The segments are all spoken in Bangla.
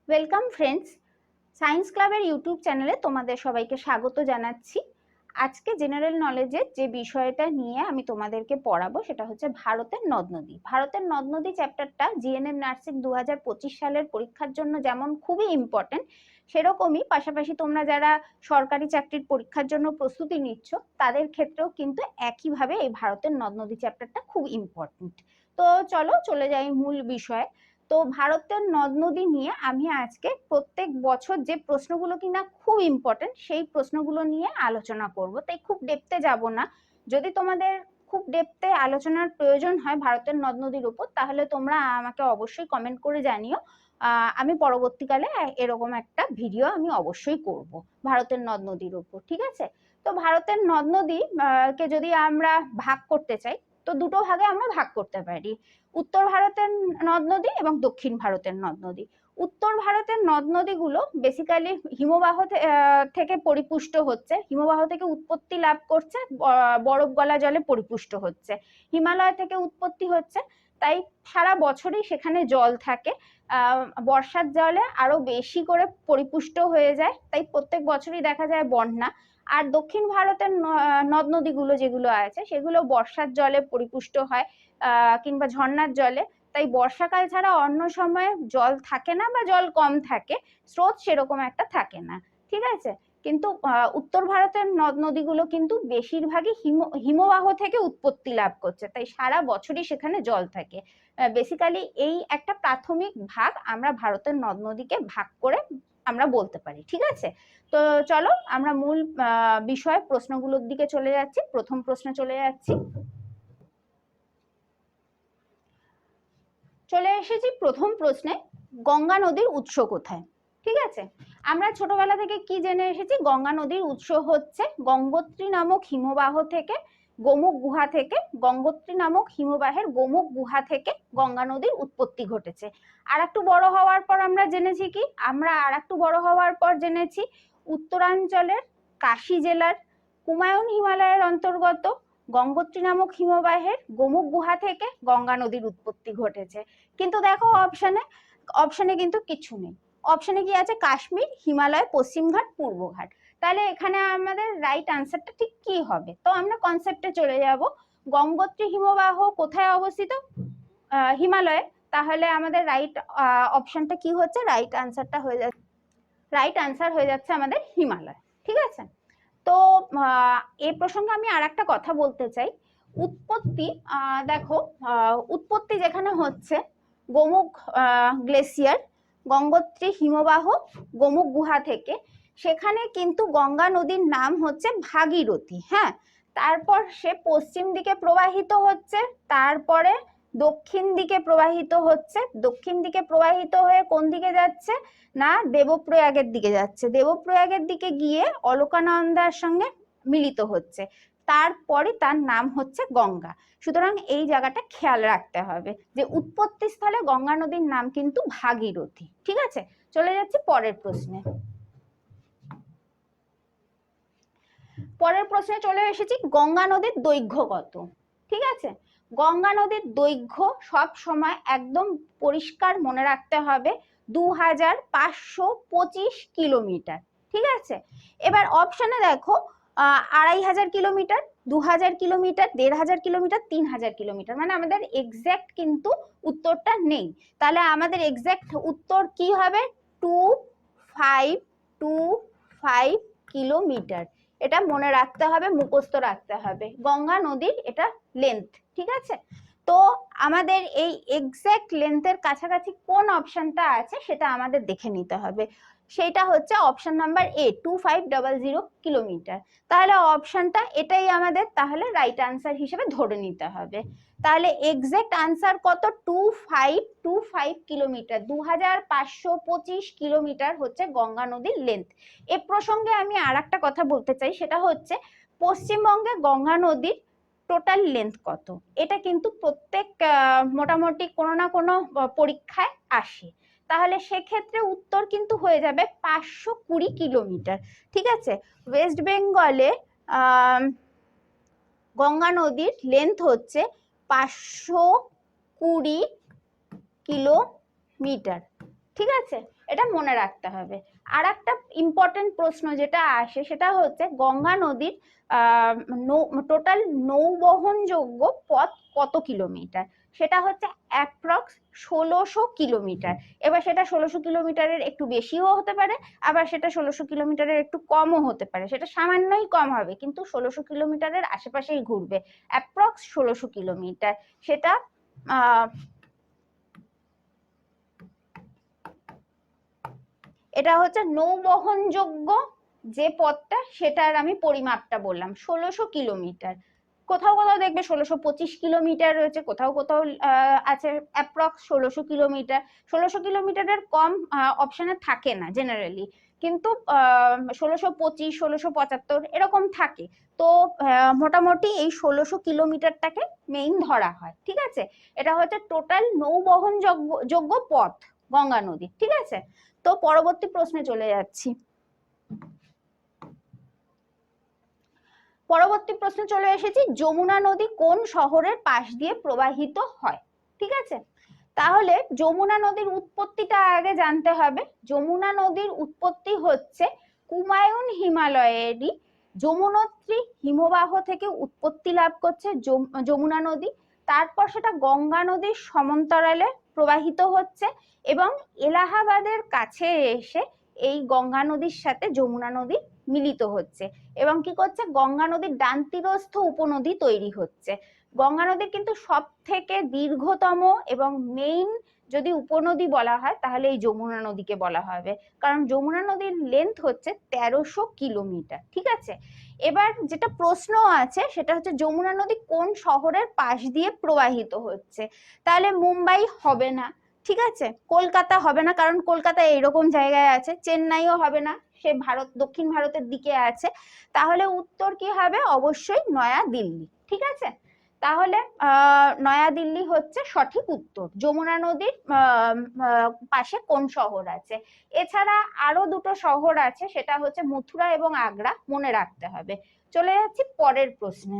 ওয়েলকাম ফ্রেন্ডস, সায়েন্স ক্লাবের ইউটিউব চ্যানেলে তোমাদের সবাইকে স্বাগত জানাচ্ছি। আজকে জেনারেল নলেজের যে বিষয়টা নিয়ে আমি তোমাদেরকে পড়াবো সেটা হচ্ছে ভারতের নদ নদী। ভারতের নদ নদী চ্যাপ্টারটা জিএনএম নার্সিং 2025 সালের পরীক্ষার জন্য যেমন খুবই ইম্পর্টেন্ট, সেরকমই পাশাপাশি তোমরা যারা সরকারি চাকরির পরীক্ষার জন্য প্রস্তুতি নিচ্ছ তাদের ক্ষেত্রেও কিন্তু একইভাবে এই ভারতের নদ নদী চ্যাপ্টারটা খুব ইম্পর্টেন্ট। তো চলো চলে যাই মূল বিষয়ে। তো ভারতের নদ নদী নিয়ে আমি আজকে প্রত্যেক বছর যে প্রশ্নগুলো কিনা খুব ইম্পর্টেন্ট সেই প্রশ্নগুলো নিয়ে আলোচনা করব, তাই খুব ডেপথে যাব না। যদি তোমাদের খুব ডেপথে আলোচনার প্রয়োজন হয় ভারতের নদ নদীর উপর, তাহলে তোমরা আমাকে অবশ্যই কমেন্ট করে জানিও। আমি পরবর্তীকালে এরকম একটা ভিডিও আমি অবশ্যই করব ভারতের নদ নদীর উপর, ঠিক আছে? তো ভারতের নদ নদী কে যদি আমরা ভাগ করতে চাই, তো দুটো ভাগে আমরা ভাগ করতে পারি, উত্তর ভারতের নদ নদী এবং দক্ষিণ ভারতের নদ নদী। উত্তর ভারতের নদ নদীগুলো বেসিক্যালি হিমবাহ থেকে পরিপুষ্ট হচ্ছে, হিমবাহ থেকে উৎপত্তি লাভ করছে, বরফ গলা জলে পরিপুষ্ট হচ্ছে, হিমালয় থেকে উৎপত্তি হচ্ছে। তাই সারা বছরই সেখানে জল থাকে, বর্ষার জলে আরো বেশি করে পরিপুষ্ট হয়ে যায়, তাই প্রত্যেক বছরই দেখা যায় বন্যা। আর দক্ষিণ ভারতের নদ নদীগুলো যেগুলো আছে সেগুলো বর্ষার জলে পরিপুষ্ট হয় কিংবা ঝর্ণার জলে। তাই বর্ষাকাল ছাড়া অন্য সময় জল থাকে না বা জল কম থাকে, স্রোত সেরকম একটা থাকে না, ঠিক আছে? কিন্তু উত্তর ভারতের নদ নদীগুলো কিন্তু বেশিরভাগই হিমবাহ থেকে উৎপত্তি লাভ করছে, তাই সারা বছরই সেখানে জল থাকে। বেসিক্যালি এই একটা প্রাথমিক ভাগ আমরা ভারতের নদ নদীকে ভাগ করে আমরা বলতে পারি, ঠিক আছে? তো চলো আমরা মূল বিষয় প্রশ্নগুলোর দিকে চলে যাচ্ছি। প্রথম প্রশ্নে চলে যাচ্ছি। চলে এসেছি প্রথম প্রশ্নে, গঙ্গা নদীর উৎস কোথায়? ঠিক আছে, আমরা ছোটবেলা থেকে কি জেনে এসেছি, গঙ্গা নদীর উৎস হচ্ছে গঙ্গোত্রী নামক হিমবাহ থেকে, গোমুখ গুহা থেকে। গঙ্গোত্রী নামক হিমবাহের গোমুখ গুহা থেকে গঙ্গা নদীর উৎপত্তি ঘটেছে। আর একটু বড় হওয়ার পর আমরা জেনেছি কি, জেনেছি উত্তরাঞ্চলের কাশী জেলার কুমায়ুন হিমালয়ের অন্তর্গত গঙ্গোত্রী নামক হিমবাহের গোমুখ গুহা থেকে গঙ্গা নদীর উৎপত্তি ঘটেছে। কিন্তু দেখো অপশনে কিন্তু কিছু নেই। অপশনে কি আছে? কাশ্মীর, হিমালয়, পশ্চিমঘাট, পূর্বঘাট। তাহলে এখানে আমাদের রাইট আনসারটা ঠিক কি হবে? তো আমরা কনসেপ্টে চলে যাব। গঙ্গোত্রী হিমবাহ কোথায় অবস্থিত? হিমালয়ে। তাহলে আমাদের রাইট অপশনটা কি হচ্ছে? রাইট আনসার হয়ে যাচ্ছে আমাদের হিমালয়, ঠিক আছে? তো এই প্রসঙ্গে আমি আর একটা কথা বলতে চাই। উৎপত্তি, দেখো, উৎপত্তি যেখানে হচ্ছে গোমুখ গ্লেসিয়ার, গঙ্গোত্রী হিমবাহ গোমুখ গুহা থেকে, সেখানে কিন্তু গঙ্গা নদীর নাম হচ্ছে ভাগীরথী। হ্যাঁ, তারপর সে পশ্চিম দিকে প্রবাহিত হচ্ছে, তারপরে দক্ষিণ দিকে প্রবাহিত হয়ে কোন দিকে যাচ্ছে না, দেবপ্রয়াগের দিকে যাচ্ছে। দেবপ্রয়াগের দিকে গিয়ে অলকানন্দার সঙ্গে মিলিত হচ্ছে, তারপরে তার নাম হচ্ছে গঙ্গা। সুতরাং এই জায়গাটা খেয়াল রাখতে হবে যে উৎপত্তি স্থলে গঙ্গা নদীর নাম কিন্তু ভাগীরথী, ঠিক আছে? চলে যাচ্ছি পরের প্রশ্নে। চলে এসেছি, গঙ্গা নদীর দৈর্ঘ্য কত? ঠিক আছে, গঙ্গা নদীর দৈর্ঘ্য সব সময় একদম পরিষ্কার মনে রাখতে হবে, 2525 কিলোমিটার, ঠিক আছে? এবার অপশনে দেখো 2500 কিলোমিটার, 2000 কিলোমিটার, 1500 কিলোমিটার, 3000 কিলোমিটার, মানে আমাদের এক্সাক্ট কিন্তু উত্তরটা নেই। তাহলে আমাদের এক্সাক্ট উত্তর কি হবে? 2525 কিলোমিটার। এটা মনে রাখতে হবে, মুখস্থ রাখতে হবে, গঙ্গা নদীর এটা লেন্থ, ঠিক আছে? তো আমাদের এই এক্সাক্ট লেন্থের কাছাকাছি কোন অপশনটা আছে সেটা আমাদের দেখে নিতে হবে। সেটা হচ্ছে অপশন নাম্বার এ, 2500 কিলোমিটার। তাহলে অপশনটা এটাই আমাদের তাহলে রাইট আনসার হিসেবে ধরে নিতে হবে। তাহলে এক্সাক্ট আনসার কত? 2525 কিলোমিটার, 2525 কিলোমিটার হচ্ছে গঙ্গা নদীর লেন্থ। এ প্রসঙ্গে আমি আর একটা কথা বলতে চাই, সেটা হচ্ছে পশ্চিমবঙ্গে গঙ্গা নদীর টোটাল লেন্থ কত? এটা কিন্তু প্রত্যেক মোটামুটি কোনো না কোনো পরীক্ষায় আসে। তাহলে সেক্ষেত্রে উত্তর কিন্তু হয়ে যাবে 520 কিলোমিটার, ঠিক আছে? ওয়েস্ট বেঙ্গলে গঙ্গা নদীর লেন্থ হচ্ছে 520 কিলোমিটার, ঠিক আছে? এটা মনে রাখতে হবে। আর একটা ইম্পর্টেন্ট প্রশ্ন যেটা আসে সেটা হচ্ছে গঙ্গা নদীর টোটাল নৌবহনযোগ্য পথ কত কিলোমিটার, সেটা হচ্ছে অ্যাপ্রক্স 1600 কিলোমিটার। এবার সেটা 1600 কিলোমিটারের একটু বেশিও হতে পারে, আবার সেটা 1600 কিলোমিটারের একটু কমও হতে পারে, সেটা সামান্যই কম হবে কিন্তু 1600 কিলোমিটারের আশেপাশেই ঘুরবে, অ্যাপ্রক্স 1600 কিলোমিটার। সেটা এটা হচ্ছে নৌবহনযোগ্য যে পথটা, সেটার আমি পরিমাপটা বললাম 1600 কিলোমিটার। কোথাও কোথাও দেখবে 1625 কিলোমিটার রয়েছে, কোথাও কোথাও আছে অ্যাপ্রক্স 1600 কিলোমিটার। 1600 কিলোমিটারের কম অপশনে থাকে না জেনারেলি, কিন্তু 1625, 1675 এরকম থাকে। তো মোটামুটি এই 1600 কিলোমিটারটাকে মেইন ধরা হয়, ঠিক আছে। এটা হচ্ছে টোটাল নৌবহন যোগ্য পথ গঙ্গা নদী, ঠিক আছে। তো পরবর্তী প্রশ্নে চলে যাচ্ছি। পরবর্তী প্রশ্নে চলে এসেছি, যমুনা নদী কোন শহরের পাশ দিয়ে প্রবাহিত হয়, ঠিক আছে। তাহলে যমুনা নদীর উৎপত্তিটা আগে জানতে হবে। যমুনা নদীর উৎপত্তি হচ্ছে কুমায়ুন হিমালয়েরই যমুনোত্রী হিমবাহ থেকে উৎপত্তি লাভ করছে যমুনা নদী। তারপর সেটা গঙ্গা নদীর সমান্তরালে প্রবাহিত হচ্ছে এবং এলাহাবাদের কাছে এসে এই গঙ্গা নদীর সাথে যমুনা নদী মিলিত হচ্ছে এবং কি করছে, গঙ্গা নদীর ডান তীরস্থ উপনদী তৈরি হচ্ছে। গঙ্গা নদীর কিন্তু সব থেকে দীর্ঘতম এবং মেইন যদি উপনদী বলা হয় তাহলে এই যমুনা নদীকে বলা হবে, কারণ যমুনা নদীর লেন্থ হচ্ছে 1300 কিলোমিটার, ঠিক আছে। এবার যেটা প্রশ্ন আছে সেটা হচ্ছে যমুনা নদী কোন শহরের পাশ দিয়ে প্রবাহিত হচ্ছে। তাহলে মুম্বাই হবে না, ঠিক আছে, কলকাতা হবে না, কারণ কলকাতা এইরকম জায়গায় আছে, চেন্নাইও হবে না, সে দক্ষিণ ভারতের দিকে আছে। তাহলে উত্তর কি হবে, অবশ্যই নয়া দিল্লি, ঠিক আছে। তাহলে নয়া দিল্লি হচ্ছে সঠিক উত্তর। যমুনা নদীর পাশে কোন শহর আছে। এছাড়া আরো দুটো শহর আছে, সেটা হচ্ছে মথুরা এবং আগ্রা, মনে রাখতে হবে। চলে যাচ্ছি পরের প্রশ্নে।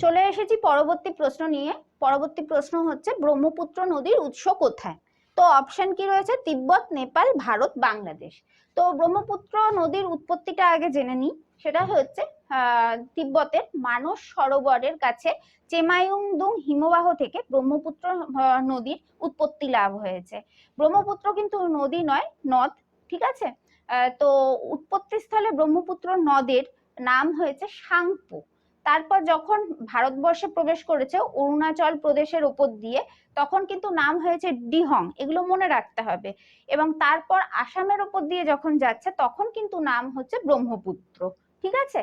চলে এসেছি পরবর্তী প্রশ্ন নিয়ে। পরবর্তী প্রশ্ন হচ্ছে ব্রহ্মপুত্র নদীর উৎস কোথায়। তো অপশন কি রয়েছে, তিব্বত, নেপাল, ভারত, বাংলাদেশ। তো ব্রহ্মপুত্র নদীর উৎপত্তিটা আগে জেনে নিই। সেটা হচ্ছে তিব্বতের মানস সরোবরের কাছে চেমায়ুংদুং হিমবাহ থেকে ব্রহ্মপুত্র নদীর উৎপত্তি লাভ হয়েছে। ব্রহ্মপুত্র কিন্তু নদী নয়, নদ, ঠিক আছে। তো উৎপত্তি স্থলে ব্রহ্মপুত্র নদের নাম হয়েছে সাংপো। তারপর যখন ভারতবর্ষে প্রবেশ করেছে অরুণাচল প্রদেশের উপর দিয়ে, তখন কিন্তু নাম হয়েছে ডিহং, এগুলো মনে রাখতে হবে। এবং তারপর আসামের উপর দিয়ে যখন যাচ্ছে তখন কিন্তু নাম হচ্ছে ব্রহ্মপুত্র, ঠিক আছে।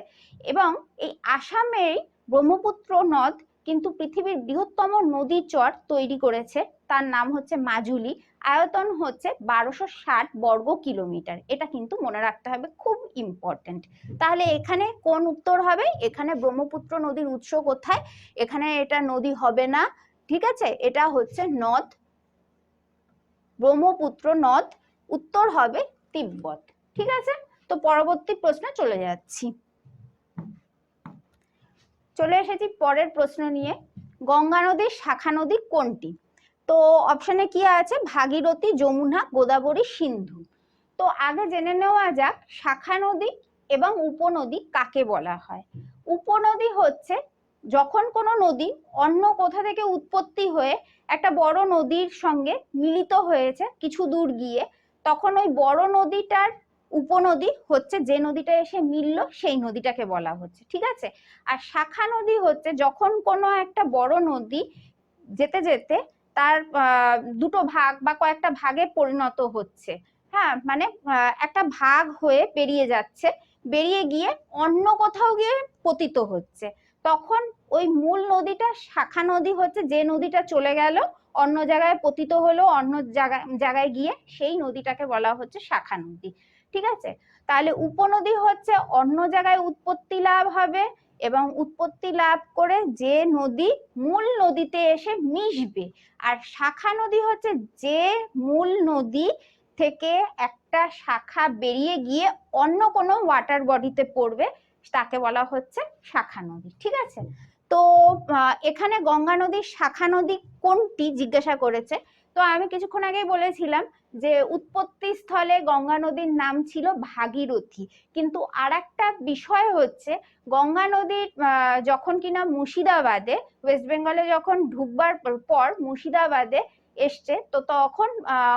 এবং এই আসামের ব্রহ্মপুত্র নদ কিন্তু পৃথিবীর বৃহত্তম নদী চর তৈরি করেছে, তার নাম হচ্ছে মাজুলি। আয়তন হচ্ছে 1260 বর্গ কিলোমিটার, এটা কিন্তু মনে রাখতে হবে, খুব ইম্পর্টেন্ট। তাহলে এখানে কোন উত্তর হবে, এখানে ব্রহ্মপুত্র নদীর উৎস কোথায়, এখানে এটা নদী হবে না, ঠিক আছে, এটা হচ্ছে নদ, ব্রহ্মপুত্র নদ, উত্তর হবে তিব্বত, ঠিক আছে। তো পরবর্তী প্রশ্নে চলে যাচ্ছি। চলে এসেছি পরের প্রশ্ন নিয়ে। গঙ্গা নদীর শাখা নদী কোনটি। তো অপশনে কি আছে, ভাগীরথী, যমুনা, গোদাবরী, সিন্ধু। তো আগে জেনে নেওয়া যাক শাখা নদী এবং উপনদী কাকে বলা হয়। উপনদী হচ্ছে যখন কোনো নদী অন্য কোথা থেকে উৎপত্তি হয়ে একটা বড় নদীর সঙ্গে মিলিত হয়েছে কিছু দূর গিয়ে, তখন ওই বড় নদীটার উপনদী হচ্ছে যে নদীটা এসে মিললো সেই নদীটাকে বলা হচ্ছে, ঠিক আছে। আর শাখা নদী হচ্ছে যখন কোনো একটা বড় নদী যেতে যেতে তার দুটো ভাগ বা কয়েকটা ভাগে পরিণত হচ্ছে, হ্যাঁ, মানে একটা ভাগ হয়ে বেরিয়ে যাচ্ছে, বেরিয়ে গিয়ে অন্য কোথাও গিয়ে পতিত হচ্ছে, তখন ওই মূল নদীটা শাখা নদী হচ্ছে যে নদীটা চলে গেল অন্য জায়গায় পতিত হলো, অন্য জায়গায় গিয়ে সেই নদীটাকে বলা হচ্ছে শাখা নদী, ঠিক আছে। তাহলে উপনদী হচ্ছে অন্য জায়গায় উৎপত্তি লাভ হবে এবং উৎপত্তি লাভ করে যে নদী মূল নদীতে এসে মিশবে। আর শাখা নদী হচ্ছে যে মূল নদী থেকে একটা শাখা বেরিয়ে গিয়ে অন্য কোনো ওয়াটার বডিতে পড়বে, তাকে বলা হচ্ছে শাখা নদী, ঠিক আছে। তো এখানে গঙ্গা নদীর শাখা নদী কোনটি জিজ্ঞাসা করেছে। তো আমি কিছুক্ষণ আগেই বলেছিলাম যে উৎপত্তি স্থলে গঙ্গা নদীর নাম ছিল ভাগীরথী, কিন্তু আর একটা বিষয় হচ্ছে গঙ্গা নদীর যখন কিনা মুর্শিদাবাদে, ওয়েস্ট বেঙ্গলে যখন ঢুকবার পর মুর্শিদাবাদে এসছে, তো তখন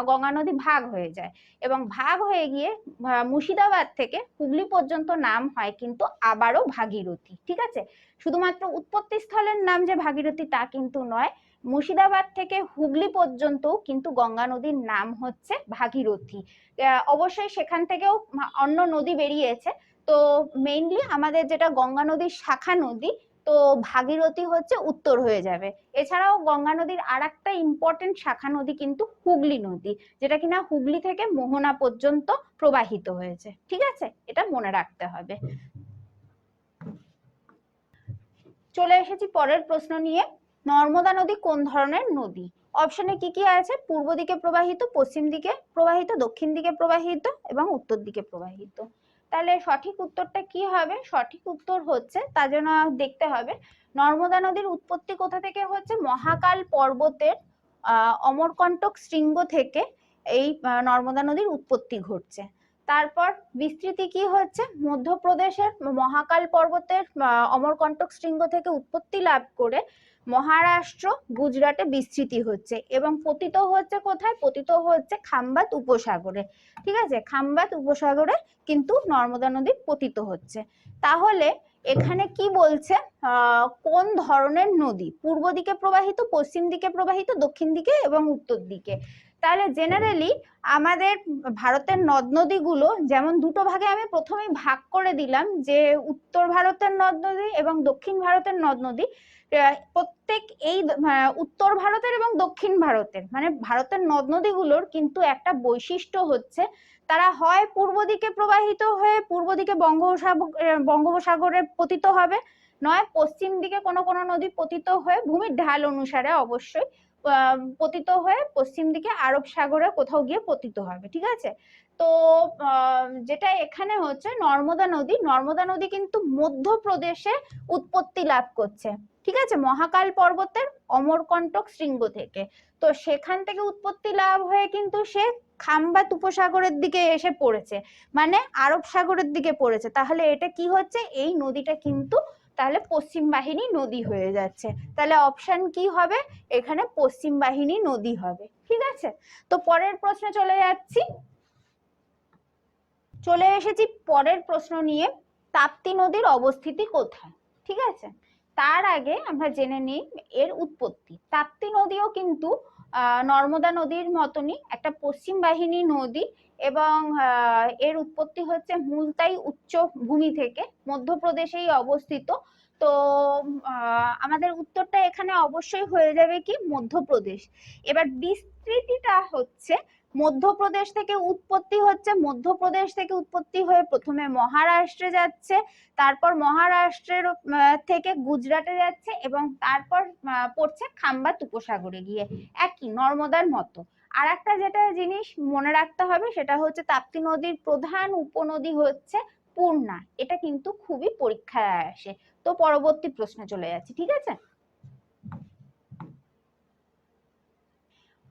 গঙ্গা নদী ভাগ হয়ে যায়, এবং ভাগ হয়ে গিয়ে মুর্শিদাবাদ থেকে হুগলি পর্যন্ত নাম হয় কিন্তু আবারও ভাগীরথী। ঠিক আছে, শুধুমাত্র উৎপত্তি স্থলের নাম যে ভাগীরথী তা কিন্তু নয়, মুর্শিদাবাদ থেকে হুগলি পর্যন্ত কিন্তু গঙ্গা নদীর নাম হচ্ছে ভাগীরথী। অবশ্যই সেখান থেকেও অন্য নদী বেরিয়েছে, তো মেইনলি আমাদের যেটা গঙ্গা নদীর শাখা নদী, তো ভাগীরথী হচ্ছে উত্তর হয়ে যাবে। এছাড়াও গঙ্গা নদীর আর একটা ইম্পর্টেন্ট শাখা নদী কিন্তু হুগলি নদী, যেটা কিনা হুগলি থেকে মোহনা পর্যন্ত প্রবাহিত হয়েছে। ঠিক আছে, এটা মনে রাখতে হবে। চলে এসেছি পরের প্রশ্ন নিয়ে। নর্মদা নদী কোন ধরনের নদী? অপশনে কি কি আছে? পূর্ব দিকে প্রবাহিত, পশ্চিম দিকে প্রবাহিত, দক্ষিণ দিকে প্রবাহিত এবং উত্তর দিকে প্রবাহিত। তাহলে সঠিক উত্তরটা কি হবে? সঠিক উত্তর হচ্ছে, তার জন্য দেখতে হবে নর্মদা নদীর উৎপত্তি কোথা থেকে হচ্ছে। মহাকাল পর্বতের অমরকণ্টক শৃঙ্গ থেকে এই নর্মদা নদীর উৎপত্তি ঘটছে। তারপর বিস্তৃতি কি হচ্ছে, মধ্যপ্রদেশের মহাকাল পর্বতের অমরকণ্টক শৃঙ্গ থেকে উৎপত্তি লাভ করে মহারাষ্ট্র, গুজরাটে বিস্তৃতি হচ্ছে, এবং পতিত হচ্ছে কোথায়? পতিত হচ্ছে খাম্বাত উপসাগরে। ঠিক আছে, খাম্বাত উপসাগরে কিন্তু নর্মদা নদী পতিত হচ্ছে। তাহলে এখানে কি বলছে, কোন ধরনের নদী? পূর্ব দিকে প্রবাহিত, পশ্চিম দিকে প্রবাহিত, দক্ষিণ দিকে এবং উত্তর দিকে। তাহলে জেনারেলি আমাদের ভারতের নদ নদীগুলো যেমন দুটো ভাগে আমি প্রথমেই ভাগ করে দিলাম, যে উত্তর ভারতের নদ নদী এবং দক্ষিণ ভারতের নদ নদী। প্রত্যেক এই উত্তর ভারতের এবং দক্ষিণ ভারতের, মানে ভারতের নদ নদীগুলোর কিন্তু একটা বৈশিষ্ট্য হচ্ছে, তারা হয় পূর্ব দিকে প্রবাহিত হয়ে পূর্ব দিকে বঙ্গোপসাগরে পতিত হবে, নয় পশ্চিম দিকে কোনো কোনো নদী পতিত হয়ে ভূমির ঢাল অনুসারে অবশ্যই পতিত হয়ে পশ্চিম দিকে আরব সাগরে কোথাও গিয়ে পতিত হবে। ঠিক আছে, তো যেটা এখানে হচ্ছে নর্মদা নদী, নর্মদা নদী কিন্তু মধ্যপ্রদেশে উৎপত্তি লাভ করছে। ঠিক আছে, মহাকাল পর্বতের অমরকণ্টক শৃঙ্গ থেকে। তো সেখান থেকে উৎপত্তি লাভ হয়ে কিন্তু সে খাম্বাত উপসাগরের দিকে এসে পড়েছে, মানে আরব সাগরের দিকে পড়েছে। তাহলে এটা কি হচ্ছে, এই নদীটা কিন্তু তাহলে পশ্চিম বাহিনী নদী হয়ে যাচ্ছে। তাহলে অপশন কি হবে? এখানে পশ্চিম বাহিনী নদী হবে। ঠিক আছে, তো পরের প্রশ্নে চলে যাচ্ছি। চলে এসেছি পরের প্রশ্ন নিয়ে, তাপ্তি নদীর অবস্থিতি কোথায়? ঠিক আছে, তার আগে আমরা জেনে নিই এর উৎপত্তি। তাপ্তি নদীও কিন্তু নর্মদা নদীর মতনই একটা পশ্চিম বাহিনী নদী, এবং এর উৎপত্তি হচ্ছে মুলতাই উচ্চ ভূমি থেকে, মধ্যপ্রদেশেই অবস্থিত। তো আমাদের উত্তরটা এখানে অবশ্যই হয়ে যাবে কি, মধ্যপ্রদেশ। এবার বিস্তৃতিটা হচ্ছে মধ্যপ্রদেশ থেকে উৎপত্তি হচ্ছে, মধ্যপ্রদেশ থেকে উৎপত্তি হয়ে প্রথমে মহারাষ্ট্রে যাচ্ছে, তারপর মহারাষ্ট্রের থেকে গুজরাটে যাচ্ছে, এবং তারপর পড়ছে খাম্বাত উপসাগরে গিয়ে, একই নর্মদার মতো। আর একটা যেটা জিনিস মনে রাখতে হবে সেটা হচ্ছে তাপ্তি নদীর প্রধান উপনদী হচ্ছে পূর্ণা। এটা কিন্তু খুবই পরীক্ষায় আসে। তো পরবর্তী প্রশ্নে চলে যাচ্ছি। ঠিক আছে,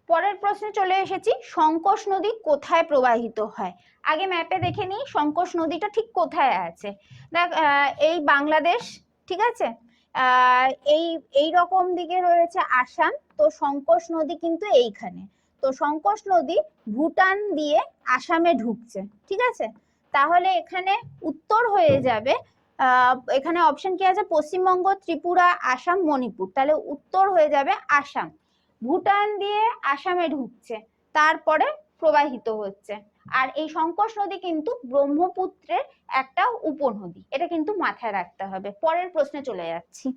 পরের প্রশ্নে চলে এসেছি, সংকোষ নদী কোথায় প্রবাহিত হয়? আগে ম্যাপে দেখে নিই সংকোষ নদীটা ঠিক কোথায় আছে। দেখ, এই বাংলাদেশ, ঠিক আছে, এই এই রকম দিকে রয়েছে আসাম, তো সংকোষ নদী কিন্তু এইখানে। তো সংকোষ নদী ভুটান দিয়ে আসামে ঢুকছে। ঠিক আছে, তাহলে এখানে উত্তর হয়ে যাবে, এখানে অপশন কি আছে, পশ্চিমবঙ্গ, ত্রিপুরা, আসাম, মণিপুর। তাহলে উত্তর হয়ে যাবে আসাম। ভুটান দিয়ে আসামে ঢুকছে, তারপরে প্রবাহিত হচ্ছে। আর এই সংকোষ নদী কিন্তু ব্রহ্মপুত্রের একটা উপনদী, এটা কিন্তু মাথায় রাখতে হবে। পরের প্রশ্নে চলে যাচ্ছি।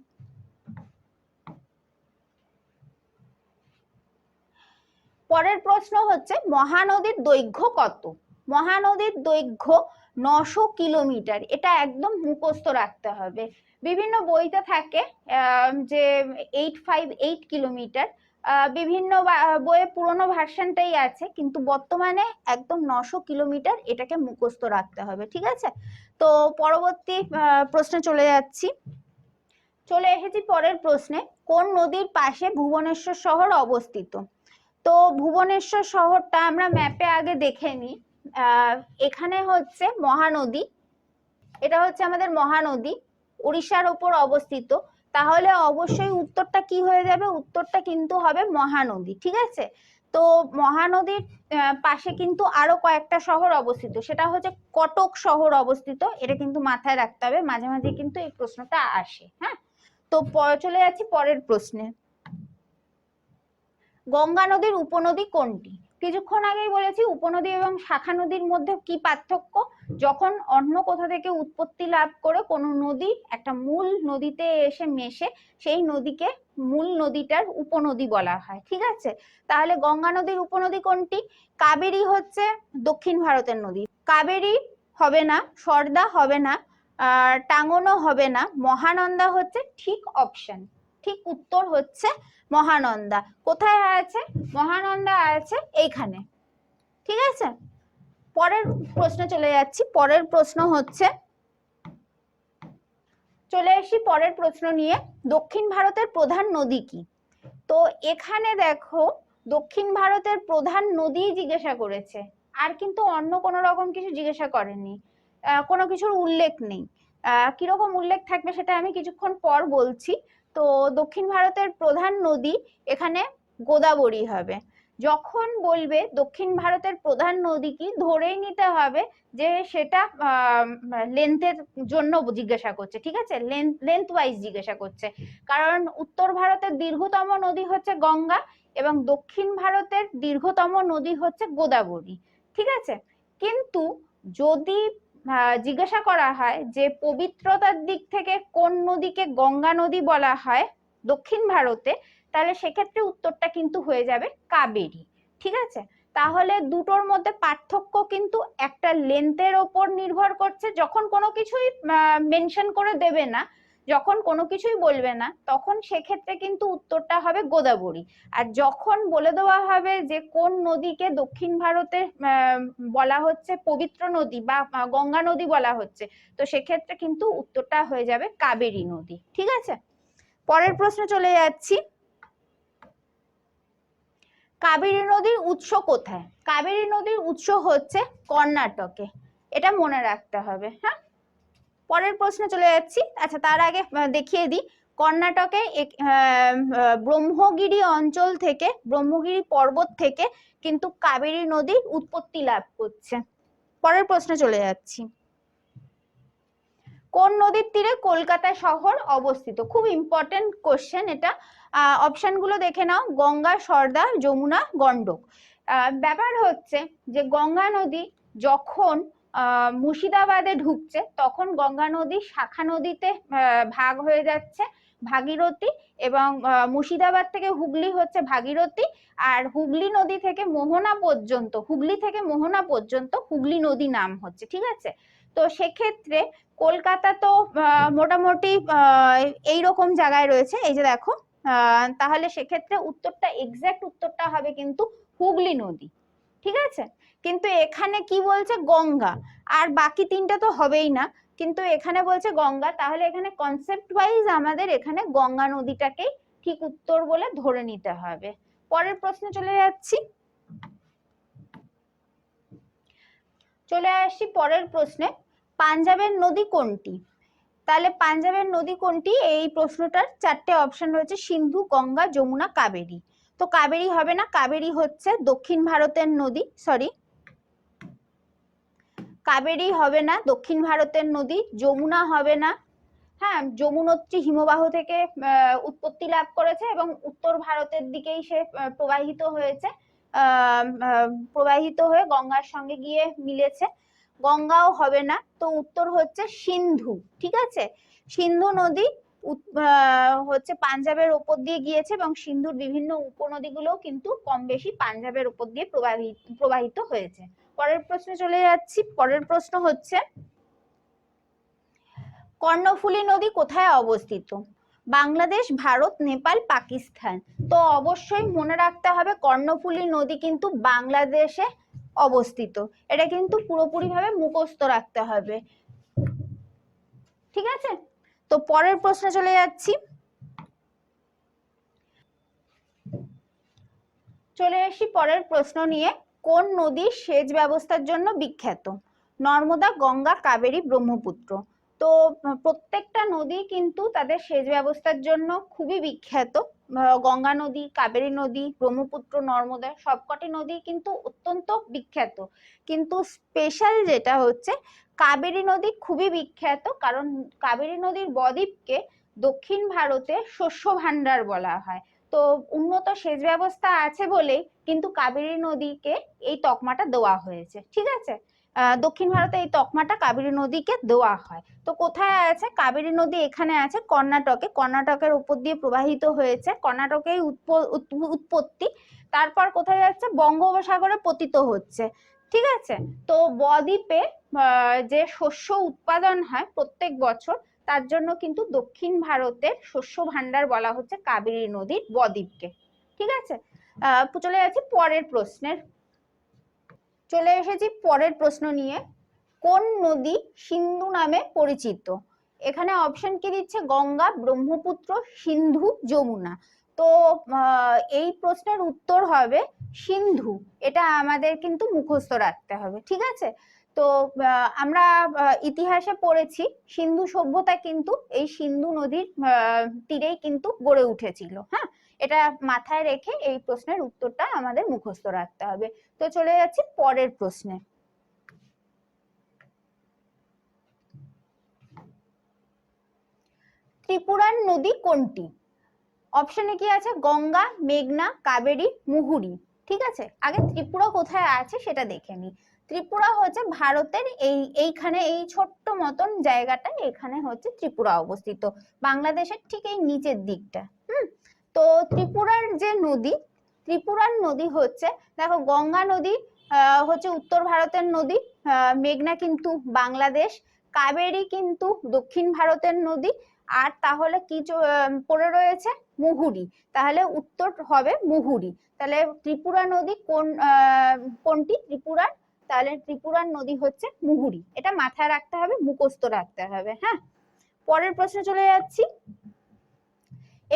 পরের প্রশ্ন হচ্ছে, মহানদীর দৈর্ঘ্য কত? মহানদীর দৈর্ঘ্য 900 কিলোমিটার। এটা একদম মুখস্থ রাখতে হবে। বিভিন্ন বইতে থাকে যে 858 কিলোমিটার, বিভিন্ন বইয়ে পুরোনো ভার্সনটাই আছে, কিন্তু বর্তমানে একদম 900 কিলোমিটার, এটাকে মুখস্থ রাখতে হবে। ঠিক আছে, তো পরবর্তী প্রশ্নে চলে যাচ্ছি। চলে এসেছি পরের প্রশ্নে, কোন নদীর পাশে ভুবনেশ্বর শহর অবস্থিত? তো ভুবনেশ্বর শহরটা আমরা ম্যাপে আগে দেখে নিই। এখানে হচ্ছে মহানদী, এটা হচ্ছে আমাদের মহানদী, উড়িষ্যার ওপর অবস্থিত। তাহলে অবশ্যই উত্তরটা কি হয়ে যাবে? উত্তরটা কিন্তু হবে মহানদী। ঠিক আছে, তো মহানদীর পাশে কিন্তু আরো কয়েকটা শহর অবস্থিত, সেটা হচ্ছে কটক শহর অবস্থিত। এটা কিন্তু মাথায় রাখতে হবে, মাঝে মাঝে কিন্তু এই প্রশ্নটা আসে। হ্যাঁ, তো চলে যাচ্ছি পরের প্রশ্নে। গঙ্গা নদীর উপনদী কোনটি? কিছুক্ষণ আগেই বলেছি উপনদী এবং শাখা নদীর মধ্যে কি পার্থক্য। যখন অন্য কোথা থেকে উৎপত্তি লাভ করে কোনো নদী একটা মূল নদীতে এসে মেশে, সেই নদীকে মূল নদীটার উপনদী বলা হয়। ঠিক আছে, তাহলে গঙ্গা নদীর উপনদী কোনটি? কাবেরী হচ্ছে দক্ষিণ ভারতের নদী, কাবেরী হবে না, সর্দা হবে না, টাঙ্গনও হবে না, মহানন্দা হচ্ছে ঠিক অপশন। ঠিক উত্তর হচ্ছে মহানন্দা। কোথায় আছে মহানন্দা? আছে এইখানে। ঠিক আছে, পরের প্রশ্নে চলে যাচ্ছি। পরের প্রশ্ন হচ্ছে, চলে আসি পরের প্রশ্ন নিয়ে, দক্ষিণ ভারতের প্রধান নদী কি? তো এখানে দেখো দক্ষিণ ভারতের প্রধান নদী জিজ্ঞাসা করেছে, আর কিন্তু অন্য কোনো রকম কিছু জিজ্ঞাসা করেনি, কোনো কিছুর উল্লেখ নেই। কিরকম উল্লেখ থাকবে সেটা আমি কিছুক্ষণ পর বলছি। তো দক্ষিণ ভারতের প্রধান নদী এখানে গোদাবরী হবে। যখন বলবে দক্ষিণ ভারতের প্রধান নদী কি, ধরেই নিতে হবে যে সেটা লেন্থের জন্য জিজ্ঞাসা করছে। ঠিক আছে, লেন্থ ওয়াইজ জিজ্ঞাসা করছে, কারণ উত্তর ভারতের দীর্ঘতম নদী হচ্ছে গঙ্গা এবং দক্ষিণ ভারতের দীর্ঘতম নদী হচ্ছে গোদাবরী। ঠিক আছে, কিন্তু যদি জিজ্ঞাসা করা হয় যে পবিত্রতার দিক থেকে কোন নদীকে গঙ্গা নদী বলা হয় দক্ষিণ ভারতে, তাহলে সেক্ষেত্রে উত্তরটা কিন্তু হয়ে যাবে কাবেরী। ঠিক আছে, তাহলে দুটোর মধ্যে পার্থক্য কিন্তু একটা লেন্থের ওপর নির্ভর করছে। যখন কোনো কিছুই মেনশন করে দেবে না, যখন কোনো কিছুই বলবে না, তখন সেক্ষেত্রে কিন্তু উত্তরটা হবে গোদাবরী। আর যখন বলে দেওয়া হবে যে কোন নদীকে দক্ষিণ ভারতে বলা হচ্ছে পবিত্র নদী বা গঙ্গা নদী বলা হচ্ছে, তো সেক্ষেত্রে কিন্তু উত্তরটা হয়ে যাবে কাবেরী নদী। ঠিক আছে, পরের প্রশ্নে চলে যাচ্ছি। কাবেরী নদীর উৎস কোথায়? কাবেরী নদীর উৎস হচ্ছে কর্ণাটকে, এটা মনে রাখতে হবে। হ্যাঁ, পরের প্রশ্নে চলে যাচ্ছি। আচ্ছা, তার আগে দেখিয়ে দিই, কর্ণাটকে ব্রহ্মগিরি অঞ্চল থেকে, ব্রহ্মগিরি পর্বত থেকে কিন্তু কাবেরী নদীর উৎপত্তি লাভ করছে। পরের প্রশ্নে চলে যাচ্ছি। কোন নদীর তীরে কলকাতা শহর অবস্থিত? খুব ইম্পর্টেন্ট কোশ্চেন এটা। অপশন গুলো দেখে নাও, গঙ্গা, সরদা, যমুনা, গন্ডক। ব্যাপার হচ্ছে যে গঙ্গা নদী যখন মুর্শিদাবাদে ঢুকছে, তখন গঙ্গা নদী শাখা নদীতে ভাগ হয়ে যাচ্ছে, ভাগীরথী, এবং মুর্শিদাবাদ থেকে হুগলি হচ্ছে ভাগীরথী, আর হুগলি নদী থেকে মোহনা পর্যন্ত, হুগলি থেকে মোহনা পর্যন্ত হুগলি নদী নাম হচ্ছে। ঠিক আছে, তো সেক্ষেত্রে কলকাতা তো মোটামুটি এইরকম জায়গায় রয়েছে, এই যে দেখো, তাহলে সেক্ষেত্রে উত্তরটা, এক্সাক্ট উত্তরটা হবে কিন্তু হুগলি নদী। ঠিক আছে, কিন্তু এখানে কি বলছে? গঙ্গা, আর বাকি তিনটা তো হবেই না, কিন্তু এখানে বলছে গঙ্গা, তাহলে এখানে কনসেপ্ট ওয়াইজ আমাদের এখানে গঙ্গা নদীটাকেই ঠিক উত্তর বলে ধরে নিতে হবে। পরের প্রশ্নে চলে যাচ্ছি। চলে আসছি পরের প্রশ্নে, পাঞ্জাবের নদী কোনটি? তাহলে পাঞ্জাবের নদী কোনটি, এই প্রশ্নটার চারটে অপশন রয়েছে, সিন্ধু, গঙ্গা, যমুনা, কাবেরী। তো কাবেরী হবে না, কাবেরী হচ্ছে দক্ষিণ ভারতের নদী, সরি, কাবেরী হবে না, দক্ষিণ ভারতের নদী। যমুনা হবে না, হ্যাঁ, যমুনোত্রী হিমবাহ থেকে উৎপত্তি লাভ করেছে এবং উত্তর ভারতের দিকেই সে প্রবাহিত হয়েছে, প্রবাহিত হয়ে গঙ্গার সঙ্গে গিয়ে মিলেছে। গঙ্গাও হবে না, তো উত্তর হচ্ছে সিন্ধু। ঠিক আছে, সিন্ধু নদী হচ্ছে পাঞ্জাবের ওপর দিয়ে গিয়েছে এবং সিন্ধুর বিভিন্ন উপনদীগুলোও কিন্তু কম বেশি পাঞ্জাবের ওপর দিয়ে প্রবাহিত হয়েছে। পরের প্রশ্নে চলে যাচ্ছি। পরের প্রশ্ন হচ্ছে, কর্ণফুলী নদী কোথায় অবস্থিত? বাংলাদেশ, ভারত, নেপাল, পাকিস্তান। তো অবশ্যই মনে রাখতে হবে কর্ণফুলী নদী কিন্তু বাংলাদেশে অবস্থিত, এটা কিন্তু পুরোপুরিভাবে মুখস্থ রাখতে হবে। ঠিক আছে, তো পরের প্রশ্নে চলে যাচ্ছি। চলে আসি পরের প্রশ্ন নিয়ে। কোন নদী সেচ ব্যবস্থার জন্য বিখ্যাত? নর্মদা, গঙ্গা, কাবেরী, ব্রহ্মপুত্র। তো প্রত্যেকটা নদী কিন্তু তাদের সেচ ব্যবস্থার জন্য খুবই বিখ্যাত। গঙ্গা নদী, কাবেরী নদী, ব্রহ্মপুত্র, নর্মদা সবকটি নদী কিন্তু অত্যন্ত বিখ্যাত। কিন্তু স্পেশাল যেটা হচ্ছে কাবেরী নদী খুবই বিখ্যাত, কারণ কাবেরী নদীর বদ্বীপকে দক্ষিণ ভারতে শস্য ভান্ডার বলা হয়। তো উন্নত সেচ ব্যবস্থা আছে বলেই কিন্তু কাবেরী নদীকে এই তকমাটা দেওয়া হয়েছে। ঠিক আছে, দক্ষিণ ভারতে এই তকমাটা কাবেরী নদীকে দেওয়া হয়। তো কোথায় আছে কাবেরী নদী? এখানে আছে কর্ণাটকে। কর্ণাটকের উপর দিয়ে প্রবাহিত হয়েছে, কর্ণাটকেই উৎপত্তি। তারপর কোথায় যাচ্ছে? বঙ্গোপসাগরে পতিত হচ্ছে। ঠিক আছে, তো বদ্বীপে যে শস্য উৎপাদন হয় প্রত্যেক বছর, তার জন্য কিন্তু দক্ষিণ ভারতের শস্য ভান্ডার বলা হচ্ছে কাবেরী নদীর বদ্বীপকে। ঠিক আছে, চলে যাচ্ছি পরের প্রশ্নের। চলে এসেছি পরের প্রশ্ন নিয়ে। কোন নদী সিন্ধু নামে পরিচিত? এখানে অপশন কি দিচ্ছে? গঙ্গা, ব্রহ্মপুত্র, সিন্ধু, যমুনা। তো এই প্রশ্নের উত্তর হবে সিন্ধু। এটা আমাদের কিন্তু মুখস্থ রাখতে হবে। ঠিক আছে, তো আমরা ইতিহাসে পড়েছি সিন্ধু সভ্যতা কিন্তু এই সিন্ধু নদীর তীরেই কিন্তু গড়ে উঠেছিল। হ্যাঁ, এটা মাথায় রেখে এই প্রশ্নের উত্তরটা আমাদের মুখস্থ রাখতে হবে। তো চলে যাচ্ছি পরের প্রশ্নে। ত্রিপুরার নদী কোনটি? অপশনে কি আছে? গঙ্গা, মেঘনা, কাবেরী, মুহুরী। ঠিক আছে, আগে ত্রিপুরা কোথায় আছে সেটা দেখে নি। ত্রিপুরা হচ্ছে ভারতের এইখানে এই ছোট্ট মতন জায়গাটা, এখানে হচ্ছে ত্রিপুরা অবস্থিত, বাংলাদেশের ঠিক এই নিচের দিকটা। তো ত্রিপুরার যে নদী, ত্রিপুরার নদী হচ্ছে, দেখো গঙ্গা নদী হচ্ছে উত্তর ভারতের নদী, মেঘনা কিন্তু বাংলাদেশ, কাবেরী কিন্তু দক্ষিণ ভারতের নদী, আর তাহলে কি পড়ে রয়েছে? মুহুরী। তাহলে উত্তর হবে মুহুরী। তাহলে ত্রিপুরা নদী কোনটি ত্রিপুরার? তাহলে ত্রিপুরার নদী হচ্ছে মুহুরী। এটা মাথায় রাখতে হবে, মুখস্থ রাখতে হবে। হ্যাঁ, পরের প্রশ্নে চলে যাচ্ছি।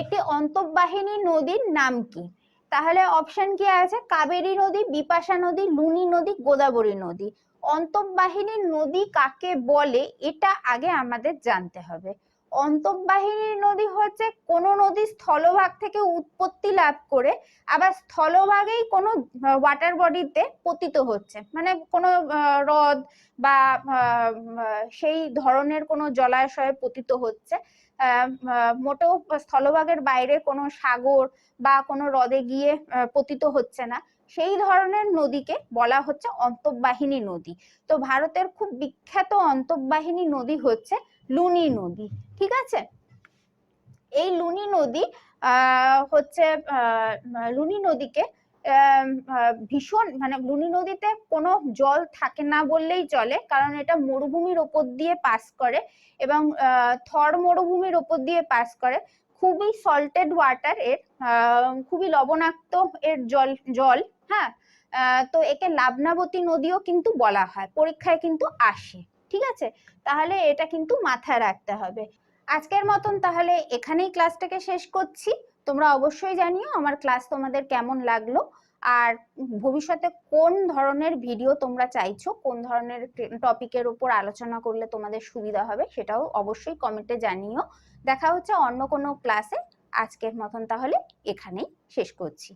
একটি অন্তঃবাহিনী নদীর নাম কি? তাহলে অপশন কি আছে? কাবেরী নদী, বিপাশা নদী, লুনি নদী, গোদাবরী নদী। অন্তঃবাহিনী নদী কাকে বলে এটা আগে আমাদের জানতে হবে। অন্তঃবাহিনী নদী হচ্ছে কোন নদী স্থলভাগ থেকে উৎপত্তি লাভ করে আবার স্থলভাগেই কোনো ওয়াটার বডিতে পতিত হচ্ছে, মানে কোনো হ্রদ বা সেই ধরনের কোনো জলাশয়ে পতিত হচ্ছে, মোটেও স্থলভাগের বাইরে কোনো সাগর বা কোনো হ্রদে গিয়ে পতিত হচ্ছে না, সেই ধরনের নদীকে বলা হচ্ছে অন্তঃবাহিনী নদী। তো ভারতের খুব বিখ্যাত অন্তঃবাহিনী নদী হচ্ছে লুনি নদী। ঠিক আছে, এই লুনি নদী হচ্ছে লুনি নদীকে ভীষণ, মানে লুনি নদীতে কোনো জল থাকে না বললেই চলে, কারণ এটা মরুভূমির ওপর দিয়ে পাস করে এবং থর মরুভূমির ওপর দিয়ে পাস করে। খুবই সল্টেড ওয়াটার এর, খুবই লবণাক্ত এর জল। হ্যাঁ, তো একে লাবণাবতী নদীও কিন্তু বলা হয়, পরীক্ষায় কিন্তু আসে। ঠিক আছে, তাহলে এটা কিন্তু মাথায় রাখতে হবে। আজকের মতন তাহলে এখানেই ক্লাসটাকে শেষ করছি। তোমরা অবশ্যই জানিও আমার ক্লাস তোমাদের কেমন লাগলো, আর ভবিষ্যতে কোন ধরনের ভিডিও তোমরা চাইছো, কোন ধরনের টপিকের উপর আলোচনা করলে তোমাদের সুবিধা হবে সেটাও অবশ্যই কমেন্টে জানিও। দেখা হচ্ছে অন্য কোনো ক্লাসে। আজকের মতন তাহলে এখানেই শেষ করছি।